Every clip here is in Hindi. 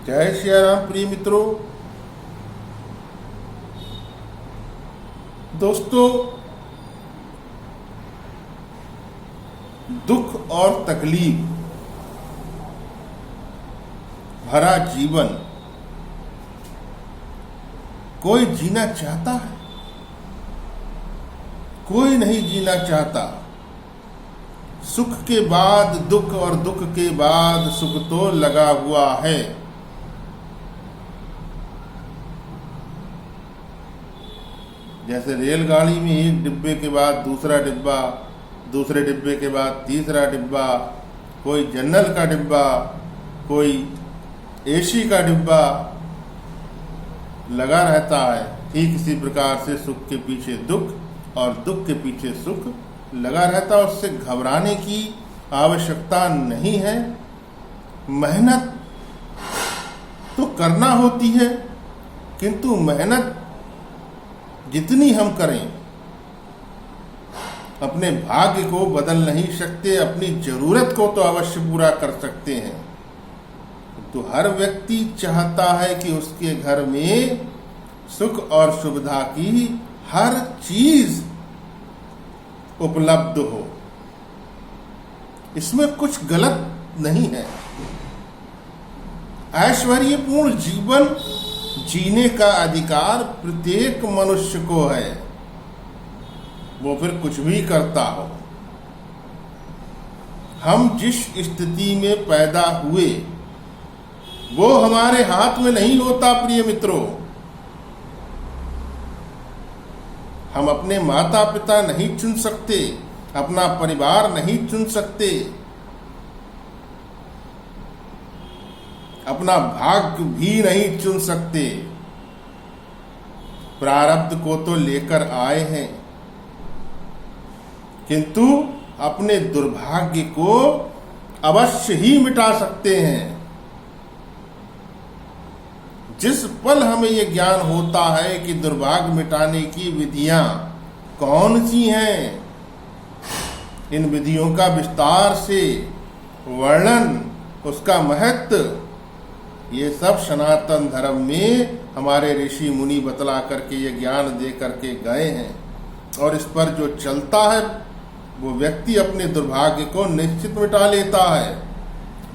जय श्री राम प्रिय मित्रों। दोस्तों, दुख और तकलीफ भरा जीवन कोई जीना चाहता है? कोई नहीं जीना चाहता। सुख के बाद दुख और दुख के बाद सुख तो लगा हुआ है। जैसे रेलगाड़ी में एक डिब्बे के बाद दूसरा डिब्बा, दूसरे डिब्बे के बाद तीसरा डिब्बा, कोई जनरल का डिब्बा, कोई एसी का डिब्बा लगा रहता है, ठीक इसी प्रकार से सुख के पीछे दुख और दुख के पीछे सुख लगा रहता है। उससे घबराने की आवश्यकता नहीं है। मेहनत तो करना होती है, किंतु मेहनत जितनी हम करें अपने भाग्य को बदल नहीं सकते। अपनी जरूरत को तो अवश्य पूरा कर सकते हैं। तो हर व्यक्ति चाहता है कि उसके घर में सुख और सुविधा की हर चीज उपलब्ध हो। इसमें कुछ गलत नहीं है। ऐश्वर्यपूर्ण जीवन जीने का अधिकार प्रत्येक मनुष्य को है, वो फिर कुछ भी करता हो। हम जिस स्थिति में पैदा हुए वो हमारे हाथ में नहीं होता प्रिय मित्रों। हम अपने माता पिता नहीं चुन सकते, अपना परिवार नहीं चुन सकते, अपना भाग्य भी नहीं चुन सकते। प्रारब्ध को तो लेकर आए हैं, किंतु अपने दुर्भाग्य को अवश्य ही मिटा सकते हैं। जिस पल हमें यह ज्ञान होता है कि दुर्भाग्य मिटाने की विधियां कौन सी हैं, इन विधियों का विस्तार से वर्णन, उसका महत्व, ये सब सनातन धर्म में हमारे ऋषि मुनि बतला करके ये ज्ञान दे करके गए हैं। और इस पर जो चलता है वो व्यक्ति अपने दुर्भाग्य को निश्चित मिटा लेता है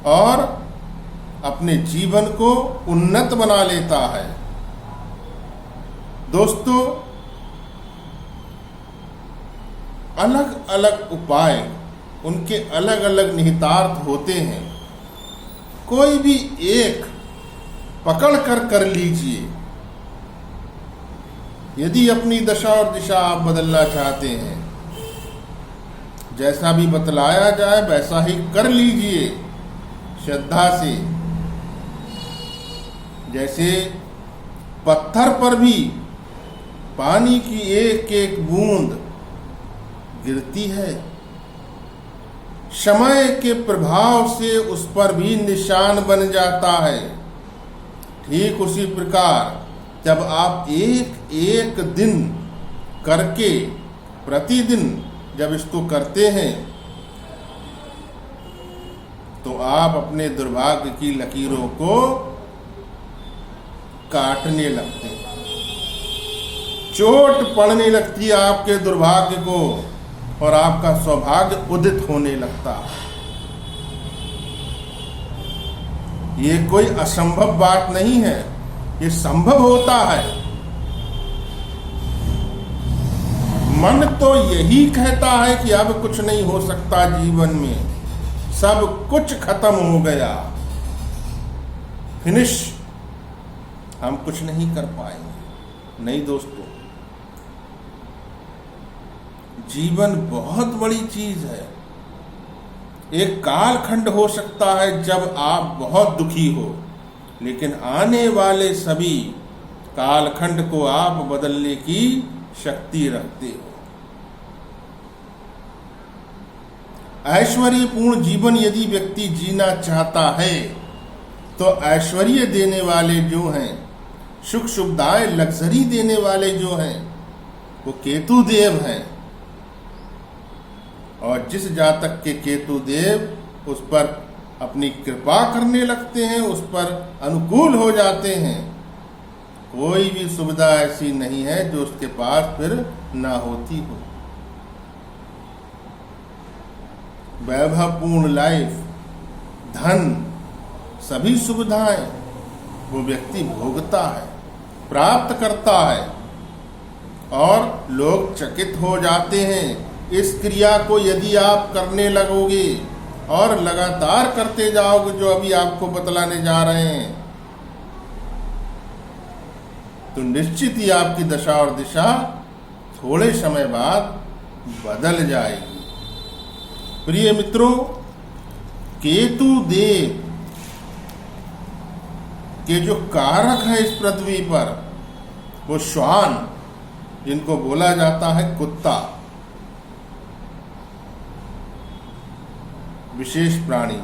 और अपने जीवन को उन्नत बना लेता है। दोस्तों, अलग अलग उपाय, उनके अलग अलग निहितार्थ होते हैं। कोई भी एक पकड़ कर लीजिए। यदि अपनी दशा और दिशा आप बदलना चाहते हैं, जैसा भी बतलाया जाए वैसा ही कर लीजिए श्रद्धा से। जैसे पत्थर पर भी पानी की एक एक बूंद गिरती है, समय के प्रभाव से उस पर भी निशान बन जाता है। ठीक उसी प्रकार जब आप एक एक दिन करके प्रतिदिन जब इसको करते हैं तो आप अपने दुर्भाग्य की लकीरों को काटने लगते हैं। चोट पड़ने लगती है आपके दुर्भाग्य को और आपका सौभाग्य उदित होने लगता है। ये कोई असंभव बात नहीं है, ये संभव होता है। मन तो यही कहता है कि अब कुछ नहीं हो सकता जीवन में, सब कुछ खत्म हो गया, फिनिश, हम कुछ नहीं कर पाएंगे। नहीं दोस्तों, जीवन बहुत बड़ी चीज है। एक कालखंड हो सकता है जब आप बहुत दुखी हो, लेकिन आने वाले सभी कालखंड को आप बदलने की शक्ति रखते हो। ऐश्वर्यपूर्ण जीवन यदि व्यक्ति जीना चाहता है तो ऐश्वर्य देने वाले जो हैं, सुख सुविधाएं, लग्जरी देने वाले जो हैं, वो केतु देव हैं। और जिस जातक के केतु देव उस पर अपनी कृपा करने लगते हैं, उस पर अनुकूल हो जाते हैं। कोई भी सुविधा ऐसी नहीं है जो उसके पास फिर ना होती हो। वैभवपूर्ण लाइफ, धन, सभी सुविधाएं वो व्यक्ति भोगता है, प्राप्त करता है, और लोग चकित हो जाते हैं। इस क्रिया को यदि आप करने लगोगे और लगातार करते जाओगे, जो अभी आपको बतलाने जा रहे हैं, तो निश्चित ही आपकी दशा और दिशा थोड़े समय बाद बदल जाएगी। प्रिय मित्रों, केतु देव के जो कारक है इस पृथ्वी पर, वो श्वान, जिनको बोला जाता है कुत्ता, विशेष प्राणी।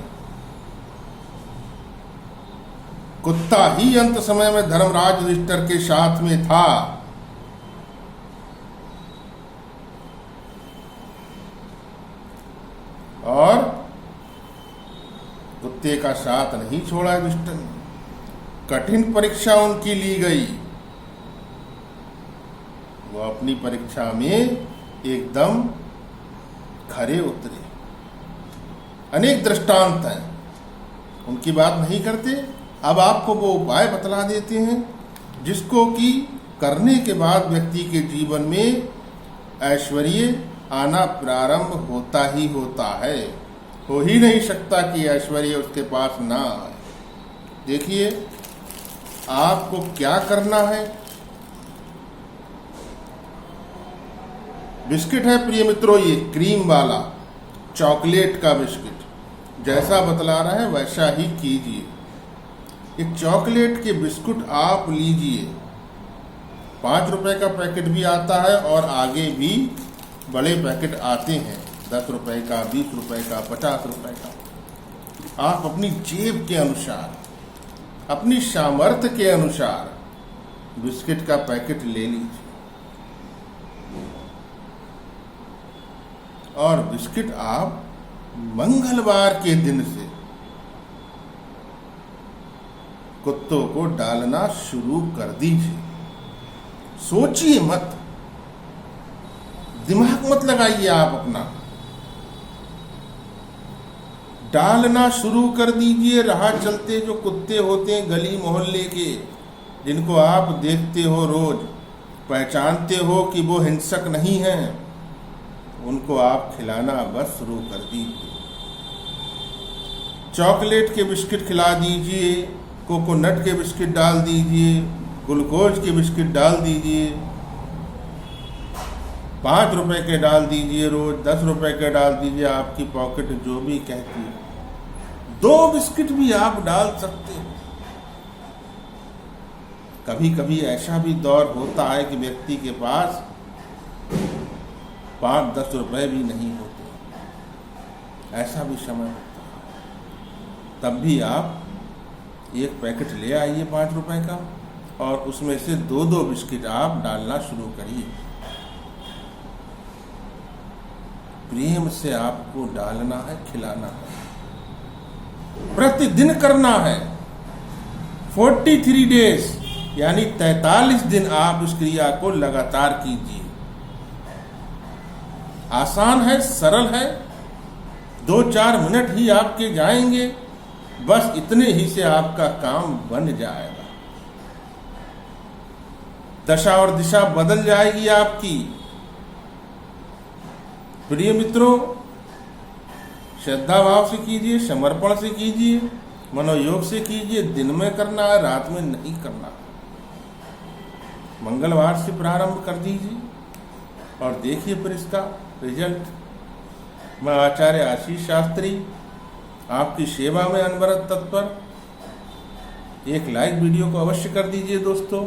कुत्ता ही अंत समय में धर्मराज युधिष्ठिर के साथ में था। और कुत्ते का साथ नहीं छोड़ा युधिष्ठिर ने। कठिन परीक्षा उनकी ली गई, वो अपनी परीक्षा में एकदम खरे उतरे। अनेक दृष्टांत हैं, उनकी बात नहीं करते। अब आपको वो उपाय बतला देते हैं जिसको कि करने के बाद व्यक्ति के जीवन में ऐश्वर्य आना प्रारंभ होता ही होता है। हो ही नहीं सकता कि ऐश्वर्य उसके पास ना आए। देखिए, आपको क्या करना है। बिस्किट है प्रिय मित्रों, ये क्रीम वाला चॉकलेट का बिस्किट, जैसा बतला रहा है वैसा ही कीजिए। एक चॉकलेट के बिस्कुट आप लीजिए। 5 रुपए का पैकेट भी आता है और आगे भी बड़े पैकेट आते हैं, 10 रुपए का, 20 रुपए का, 50 रुपए का। आप अपनी जेब के अनुसार, अपनी सामर्थ्य के अनुसार बिस्किट का पैकेट ले लीजिए और बिस्किट आप मंगलवार के दिन से कुत्तों को डालना शुरू कर दीजिए। सोचिए मत, दिमाग मत लगाइए, आप अपना डालना शुरू कर दीजिए। राह चलते जो कुत्ते होते हैं गली मोहल्ले के, जिनको आप देखते हो रोज, पहचानते हो कि वो हिंसक नहीं हैं, उनको आप खिलाना बस शुरू कर दीजिए। चॉकलेट के बिस्किट खिला दीजिए, कोकोनट के बिस्किट डाल दीजिए, ग्लूकोज के बिस्किट डाल दीजिए, 5 रुपए के डाल दीजिए रोज, 10 रुपए के डाल दीजिए, आपकी पॉकेट जो भी कहती है। 2 बिस्किट भी आप डाल सकते हैं। कभी कभी ऐसा भी दौर होता है कि व्यक्ति के पास 5-10 रुपए भी नहीं होते, ऐसा भी समय होता है। तब भी आप एक पैकेट ले आइए 5 रुपए का और उसमें से 2-2 बिस्किट आप डालना शुरू करिए। प्रेम से आपको डालना है, खिलाना है, प्रतिदिन करना है। 43 डेज यानी 43 दिन आप इस क्रिया को लगातार कीजिए। आसान है, सरल है, 2-4 मिनट ही आपके जाएंगे, बस इतने ही से आपका काम बन जाएगा। दशा और दिशा बदल जाएगी आपकी। प्रिय मित्रों, श्रद्धा भाव से कीजिए, समर्पण से कीजिए, मनोयोग से कीजिए। दिन में करना है, रात में नहीं करना। मंगलवार से प्रारंभ कर दीजिए और देखिए फिर इसका रिजल्ट। मैं आचार्य आशीष शास्त्री आपकी सेवा में अनवरत तत्पर। एक लाइक वीडियो को अवश्य कर दीजिए दोस्तों।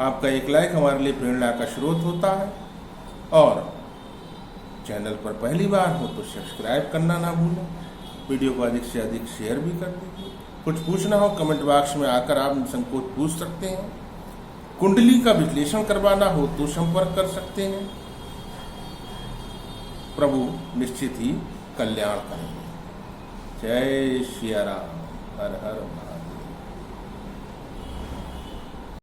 आपका एक लाइक हमारे लिए प्रेरणा का स्रोत होता है। और चैनल पर पहली बार हो तो सब्सक्राइब करना ना भूलें। वीडियो को अधिक से अधिक शेयर भी कर दीजिए। कुछ पूछना हो कमेंट बॉक्स में आकर आप निसंकोच पूछ सकते हैं। कुंडली का विश्लेषण करवाना हो तो संपर्क कर सकते हैं। प्रभु निश्चित ही कल्याण करेंगे। जय श्री राम। हर हर महादेव।